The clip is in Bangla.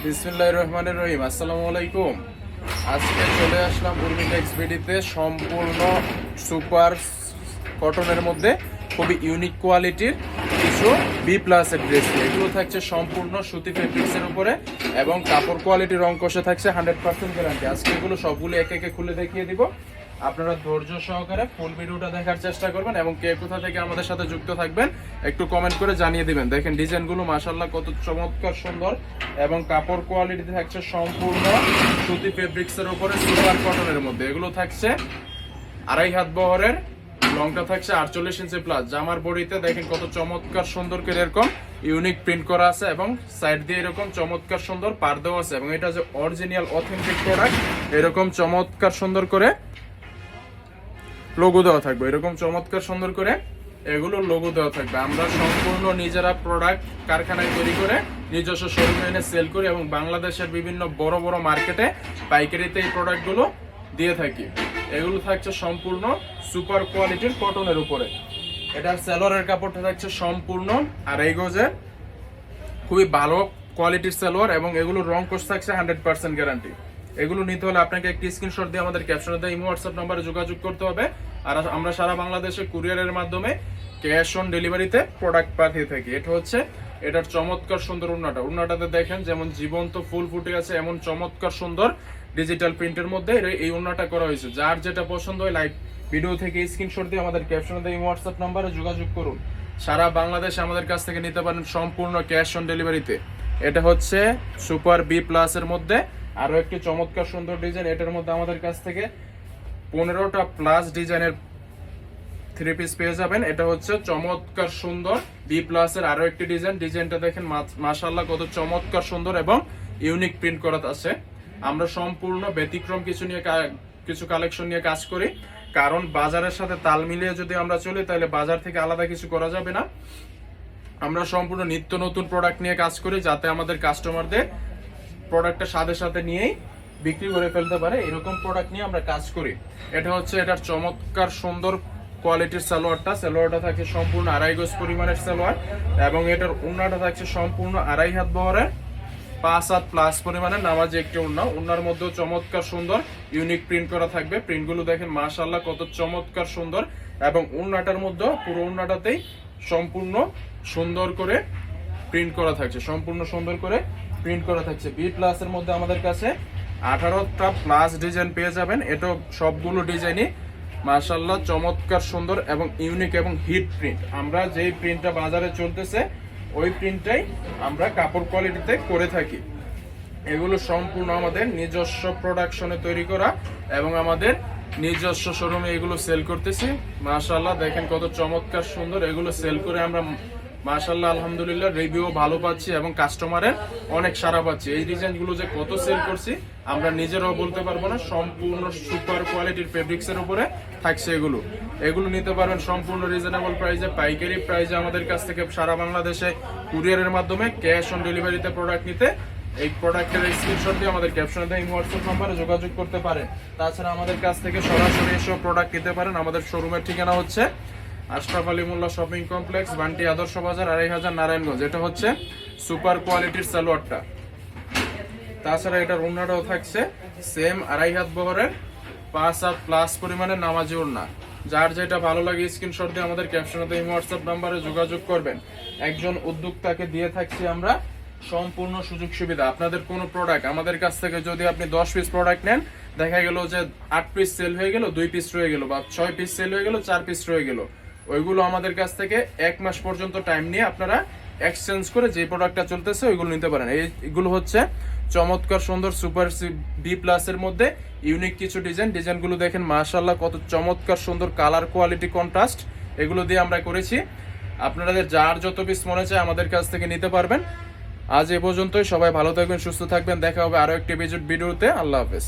বিসমিল্লাহির রহমানির রহিম। আসসালামু আলাইকুম। আজকে চলে আসলাম উর্মিটেক্স বিডিতে সম্পূর্ণ সুপার কটনের মধ্যে খুবই ইউনিক কোয়ালিটির কিছু বি প্লাসের ড্রেস। এগুলো থাকছে সম্পূর্ণ সুতি ফেব্রিক্সের উপরে এবং কাপড় কোয়ালিটি রং কষে থাকছে 100% গ্যারান্টি। আজকে এগুলো সবগুলো একে একে খুলে দেখিয়ে দিব। আপনারা ধৈর্য সহকারে ফুল ভিডিওটা দেখার চেষ্টা করবেন এবং কে কোথা থেকে আমাদের সাথে যুক্ত থাকবেন একটু কমেন্ট করে জানিয়ে দিবেন। দেখেন ডিজাইনগুলো মাশাআল্লাহ কত চমৎকার সুন্দর এবং কাপড় কোয়ালিটি থাকছে সম্পূর্ণ সুতি ফেব্রিক্সের উপরে সুপার কটনের মধ্যে। এগুলো থাকছে 2.5 হাত বহরের, লংটা থাকছে 48 ইঞ্চি প্লাস। জামার বডিতে দেখেন কত চমৎকার সুন্দর করে এরকম ইউনিক প্রিন্ট করা আছে এবং সাইড দিয়ে এরকম চমৎকার সুন্দর পার্দাও আছে এবং এটা যে অরিজিনাল অথেন্টিক প্রোডাক্ট। এরকম চমৎকার সুন্দর করে লোগো দেওয়া থাকবে, এরকম চমৎকার সুন্দর করে এগুলো লোগো দেওয়া থাকবে। আমরা সম্পূর্ণ নিজেরা প্রোডাক্ট কারখানায় তৈরি করে নিজস্ব শোরুমে এনে সেল করি এবং বাংলাদেশের বিভিন্ন বড় বড় মার্কেটে পাইকারিতে এই প্রোডাক্টগুলো দিয়ে থাকি। এগুলো থাকছে সম্পূর্ণ সুপার কোয়ালিটির কটনের উপরে। এটার সালোয়ারের কাপড়টা থাকছে সম্পূর্ণ 2.5 গজের, খুবই ভালো কোয়ালিটির সালোয়ার এবং এগুলোর রং কোর্স থাকছে 100% গ্যারান্টি। এগুলো নিতে হলে আপনাকে একটি স্ক্রিনশট দিয়ে আমাদের ক্যাপশনে দেওয়া ইমো হোয়াটসঅ্যাপ নাম্বারে যোগাযোগ করতে হবে। আর আমরা সারা বাংলাদেশে কুরিয়ারের মাধ্যমে ক্যাশ অন ডেলিভারিতে প্রোডাক্ট পাঠিয়ে থাকি। এটা হচ্ছে এটার চমৎকার সুন্দর উন্নাটাতে দেখেন যেমন জীবন্ত ফুল ফুটে আছে এমন চমৎকার সুন্দর ডিজিটাল প্রিন্টের মধ্যে এই উন্নাটা করা হয়েছে। যার যেটা পছন্দ হয় লাইভ ভিডিও থেকে স্ক্রিনশট দিয়ে আমাদের ক্যাপশনে দেওয়া ইমো হোয়াটসঅ্যাপ নাম্বারে যোগাযোগ করুন। সারা বাংলাদেশে আমাদের কাছ থেকে নিতে পারেন সম্পূর্ণ ক্যাশ অন ডেলিভারিতে। এটা হচ্ছে সুপার বি প্লাস এর মধ্যে আরো একটি চমৎকার সুন্দর ডিজাইন। এটার মধ্যে আমাদের কাছ থেকে 15টা প্লাস ডিজাইনের 3 পিস পেয়ে যাবেন। এটা হচ্ছে চমৎকার সুন্দর বি প্লাস এর আরো একটি ডিজাইনটা দেখেন মাশাআল্লাহ কত চমৎকার সুন্দর এবং ইউনিক প্রিন্ট করা আছে। আমরা সম্পূর্ণ ব্যতিক্রম কিছু কালেকশন নিয়ে কাজ করি, কারণ বাজারের সাথে তাল মিলিয়ে যদি আমরা চলি তাহলে বাজার থেকে আলাদা কিছু করা যাবে না। আমরা সম্পূর্ণ নিত্য নতুন প্রোডাক্ট নিয়ে কাজ করি যাতে আমাদের কাস্টমারদের প্রোডাক্টটা সাথে সাথে নিয়েই বিক্রি করে ফেলতে পারে, এরকম প্রোডাক্ট নিয়ে আমরা কাজ করি। এটা হচ্ছে এটার চমৎকার সুন্দর কোয়ালিটির সালোয়ারটা থাকছে সম্পূর্ণ 2.5 গজ পরিমাণের সালোয়ার এবং এটার ওড়নাটা থাকছে সম্পূর্ণ 2.5 হাত বহরের 5 হাত প্লাস পরিমাণের নামাজি একটি ওড়নার মধ্যেও চমৎকার সুন্দর ইউনিক প্রিন্ট করা থাকবে। প্রিন্টগুলো দেখেন মাশাআল্লাহ কত চমৎকার সুন্দর এবং ওড়নাটার মধ্যে পুরো ওড়নাটাতেই সম্পূর্ণ সুন্দর করে প্রিন্ট করা থাকছে, সম্পূর্ণ সুন্দর করে প্রিন্ট করা থাকছে। বি প্লাস এর মধ্যে আমাদের কাছে 18টা প্লাস ডিজাইন পেয়ে যাবেন। এটা সবগুলো ডিজাইনই মাশাআল্লাহ চমৎকার সুন্দর এবং ইউনিক এবং হিট প্রিন্ট। আমরা যেই প্রিন্টটা বাজারে চলতেছে ওই প্রিন্টটাই আমরা কাপড় কোয়ালিটিতে করে থাকি। এগুলো সম্পূর্ণ আমাদের নিজস্ব প্রোডাকশনে তৈরি করা এবং আমাদের নিজস্ব শোরুমে এগুলো সেল করতেছি। মাশাআল্লাহ দেখেন কত চমৎকার সুন্দর এগুলো সেল করে আমরা মাশাআল্লাহ আলহামদুলিল্লাহ রিভিউ ভালো পাচ্ছি এবং কাস্টমারের অনেক সাড়া পাচ্ছি। এই ডিজাইনগুলো যে কত সেল করছি আমরা নিজেরাও বলতে পারবো না। সম্পূর্ণ সুপার কোয়ালিটির ফেব্রিক্সের উপরে থাকছে এগুলো নিতে পারবেন সম্পূর্ণ রিজনেবল প্রাইসে, পাইকারি প্রাইসে আমাদের কাছ থেকে সারা বাংলাদেশে কুরিয়ারের মাধ্যমে ক্যাশ অন ডেলিভারিতে প্রোডাক্ট নিতে এই প্রোডাক্টের স্ক্রিনশট দিয়ে আমাদের ক্যাপশনে দেওয়া হোয়াটসঅ্যাপ নম্বরে যোগাযোগ করতে পারেন। তাছাড়া আমাদের কাছ থেকে সরাসরি এসব প্রোডাক্ট নিতে পারেন। আমাদের শোরুমের ঠিকানা হচ্ছে আশরাফ আলী মোল্লা শপিং কমপ্লেক্স, বান্টি আদর্শ বাজার, 2.5 নারায়ণগঞ্জ। এটা হচ্ছে সুপার কোয়ালিটির সালোয়ারটা। তাছাড়া এটার ওড়নাটাও থাকছে সেম 2.5 হাত বহরের 5 হাত প্লাস পরিমাণের নামাজি ওড়না। যার যেটা ভালো লাগে স্ক্রিনশট দিয়ে আমাদের ক্যাপশনে দেওয়া হোয়াটসঅ্যাপ নাম্বারে যোগাযোগ করবেন। একজন উদ্যোক্তাকে দিয়ে থাকছি আমরা সম্পূর্ণ সুযোগ সুবিধা। আপনাদের কোনো প্রোডাক্ট আমাদের কাছ থেকে যদি আপনি 10 পিস প্রোডাক্ট নেন, দেখা গেল যে 8 পিস সেল হয়ে গেল, 2 পিস রয়ে গেল, বা 6 পিস সেল হয়ে গেল, 4 পিস রয়ে গেল, ওইগুলো আমাদের কাছ থেকে 1 মাস পর্যন্ত টাইম নিয়ে আপনারা এক্সচেঞ্জ করে যে প্রোডাক্টটা চলতেছে ওইগুলো নিতে পারেন। এইগুলো হচ্ছে চমৎকার সুন্দর সুপার বি প্লাস এর মধ্যে ইউনিক কিছু ডিজাইনগুলো দেখেন মাশাআল্লাহ কত চমৎকার সুন্দর কালার কোয়ালিটি কন্ট্রাস্ট এগুলো দিয়ে আমরা করেছি। আপনাদের যার যত পিস মনে চায় আমাদের কাছ থেকে নিতে পারবেন। আজ এ পর্যন্তই। সবাই ভালো থাকবেন, সুস্থ থাকবেন। দেখা হবে আরো একটি ভিডিওতে। আল্লাহ হাফেজ।